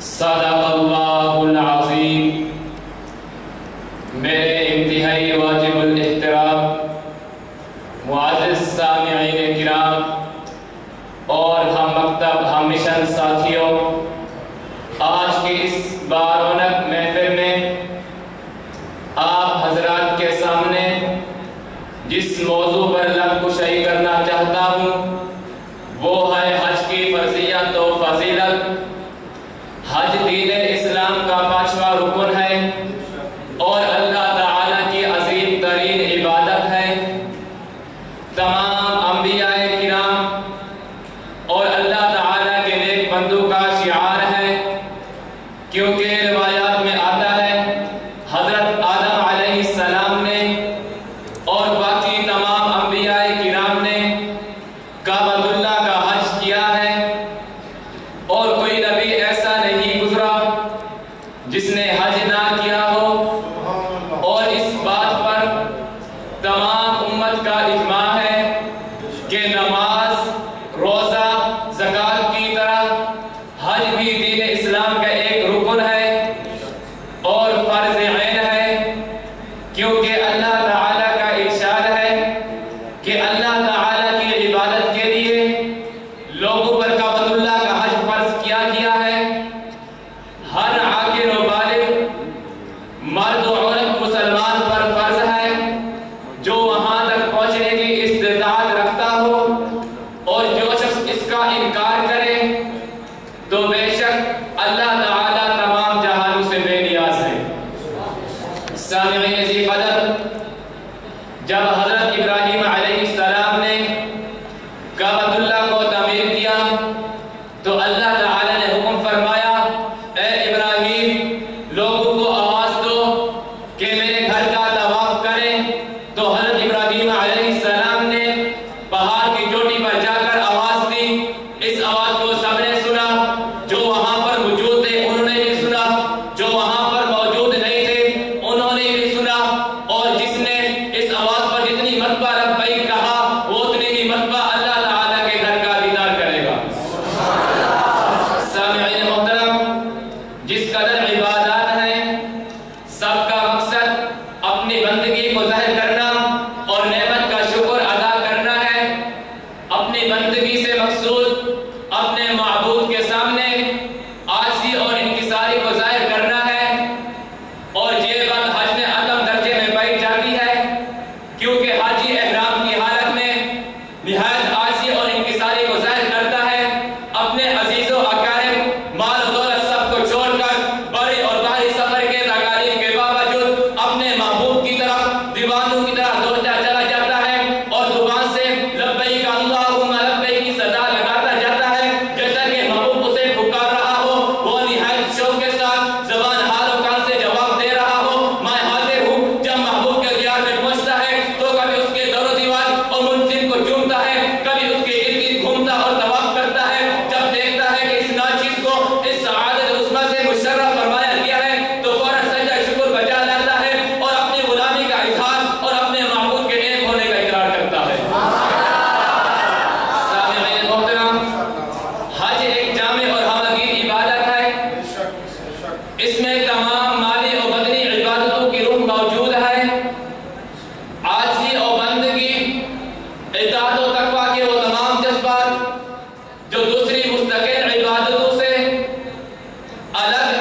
صدق اللہ العظیم۔ میرے انتہائی واجب الاحترام معزز سامعین کرام اور ہم مکتب ہم مشن ساتھیوں، آج کی اس بارونق محفل میں آپ حضرات کے سامنے جس موضوع پر لب کشائی کرنا چاہتا ہوں وہ ہے حج کی فرضیت و فضیلت۔ حج دین اسلام کا 5واں رکن ہے اور اللہ تعالیٰ کی عظیم ترین عبادت ہے۔ تمام انبیاء کرام اور اللہ تعالیٰ کے نیک بندوں کا شعار ہے، کیونکہ روایات میں آتا ہے حضرت آدم علیہ السلام نے اور باقی تمام انبیاء کرام نے کعبۃ اللہ کا حج کیا ہے، اور کوئی نبی ایسا نہیں گزرا جس نے حج نہ کیا ہو، اور اس بات پر تمام امت کا اجماع ہے کہ نماز، روزہ، زکوٰۃ کی طرح حج بھی دین اسلام کا ایک رکن ہے اور فرض عین ہے، کیونکہ اللہ تعالیٰ کا ارشاد ہے کہ اللہ تعالیٰ کی عبادت کے لیے لوگوں پر کعبۃ اللہ کا حج فرض کیا گیا ہے۔ ہر عاقل و بالغ مرد و عورت مسلمان پر فرض ہے جو وہاں تک پہنچنے کی استطاعت رکھتا ہو، اور جو شخص اس کا انکار کرے تو بے شک اللہ تعالیٰ تمام جہانوں سے بے نیاز ہے۔ سامعین ذی قدر، جب حضرت ابراہیم علیہ السلام نے کعبۃ اللہ کو تعمیر کیا تو اللہ تعالیٰ نے حکم فرمایا، اے ابراہیم لوگوں کو آواز دو کہ میرے گھر کا طواف کریں۔ تو حضرت ابراہیم علیہ السلام نے پہاڑ کی چوٹی پر جا کر آواز دی۔ اس آواز کو سب نے سنا، جو وہاں پر موجود تھے انہوں نے بھی سنا، جو وہاں پر موجود نہیں تھے انہوں نے بھی سنا، اور جس نے اس آواز پر جتنی مرتبہ لبیک کہا وہ اتنی ہی مرتبہ اللہ تعالیٰ کے گھر کا دیدار کرے گا۔ سامعین محترم، جس قدر عبادات ہیں سب کا مقصد اپنی بندگی کو ظاہر کرنا اور نعمت کا شکر ادا کرنا ہے۔ اپنی بندگی سے مقصود اپنے معبود کے سامنے عاجزی اور انکساری کو ظاہر کرنا ہے، اور یہ بات حج میں عدم درجے میں پائی جاتی ہے، کیونکہ حاجی احرام کی حالت میں نہایت عاجزی اور انکساری کو ظاہر کرتا ہے، اپنے عزیز و اقارب، مال و دولت سب کو چھوڑ کر بڑی اور باہری سفر کے تکالیف کے باوجود اپنے محبوب کی طرف دیوانوں کی طرح دوڑتا چلا جاتا ہے، اور زبان سے لبیک اللہم لبیک کی صدا لگاتا جاتا ہے، جیسا کہ محبوب اسے پکار رہا ہو، وہ نہایت شوق کے ساتھ زبان حال و کان سے جواب دے رہا ہو، میں حاضر ہوں۔ جب محبوب کے دیار میں پہنچتا ہے تو کبھی اس کے دور و دیوار اور منزل کو چومتا ہے، کبھی اس کے ارد گرد گھومتا اور طواف کرتا ہے۔ جب دیکھتا ہے کہ اس ناچیز کو اس سعادت عظمیٰ سے مشرف فرمایا گیا ہے تو فوراً سجدہ شکر بجا لاتا ہے اور اپنی غلامی کا اظہار اور اپنے معبود کے ایک ہونے کا اقرار کرتا ہے۔ سامعین محترم، حج ایک جامع اور ہمگیر عبادت ہے۔ اس میں تمام مالی اور بدنی عبادتوں کی روح موجود ہے۔ عاجزی اور بندگی، اطاعت و تقویٰ کے وہ تمام جذبات جو دوسری مستقل عبادتوں سے الگ